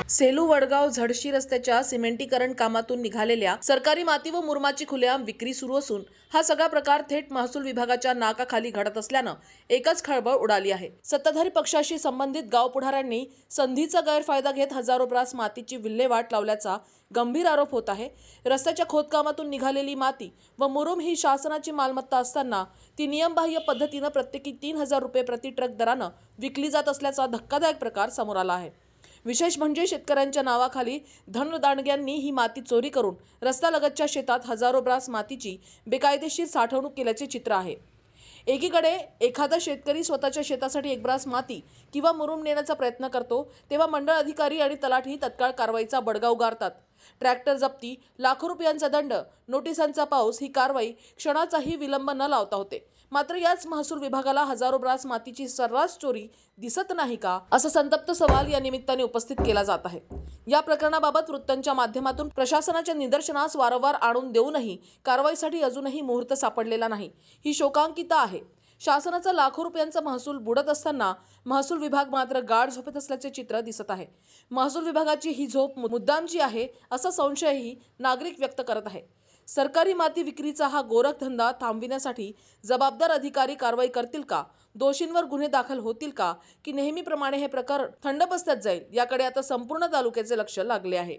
सेलू वडगाव झडशी रस्त्याच्या सिमेंटीकरण कामातून निघालेल्या सरकारी माती व मुरुमाची खुलेआम विक्री सुरू असून हा सगळा प्रकार थेट महसूल विभागाच्या नाकाखाली घडत असल्यानं एकच खळबळ उडाली आहे। सत्ताधारी पक्षाशी संबंधित गाव पुढाऱ्यांनी संधीचा गैरफायदा घेत हजारो ब्रास मातीची विल्हेवाट लावल्याचा गंभीर आरोप होत आहे। रस्त्याच्या खोदकामातून निघालेली माती व मुरुम ही शासनाची मालमत्ता असताना ती नियमबाह्य पद्धतीने प्रत्येकी 3000 रुपये प्रति ट्रक दरानं विकली जात असल्याचा धक्कादायक प्रकार समोर आला आहे। विशेष म्हणजे शेतकऱ्यांच्या नावाखाली धनदांडग्यांनी ही माती चोरी करून रस्त्यालगतच्या शेतात हजारो ब्रास मातीची बेकायदेशीर साठवणूक केल्याचे चित्र आहे। एकीकडे एखादा शेतकरी स्वतःच्या शेतासाठी एक ब्रास माती किंवा मुरुम नेण्याचा प्रयत्न करतो तेव्हा मंडळ अधिकारी आणि तलाठी तत्काळ कारवाईचा बडगा उगारतात। ट्रॅक्टर जप्ती, लाखो रुपयांचा दंड, नोटिसांचा पाऊस ही कारवाई क्षणाचाही विलंब न लावता होते। मात्र याच महसूल विभागाला हजारो ब्रास मातीची सर्रास चोरी दिसत नाही का, असा संतप्त सवाल या निमित्ताने उपस्थित केला जात आहे। या प्रकरणाबाबत वृत्तांच्या माध्यमातून प्रशासनाच्या निदर्शनास वारंवार आणून देऊनही कारवाईसाठी अजूनही मुहूर्त सापडलेला नाही, ही शोकांतिका आहे। शासनाचा लाखो रुपयांचा महसूल बुडत असताना महसूल विभाग मात्र गाढ झोपेत असल्याचे चित्र दिसत आहे। महसूल विभागाची ही झोप मुद्दामची आहे असा संशयही नागरिक व्यक्त करत आहे। सरकारी माती विक्रीचा हा गोरखधंदा थांबविण्यासाठी जबाबदार अधिकारी कारवाई करतील का, दोषींवर गुन्हे दाखल होतील का, की नेहमीप्रमाणे हे प्रकरण थंड बसत्यात जाईल, याकडे आता संपूर्ण तालुक्याचे लक्ष लागले आहे।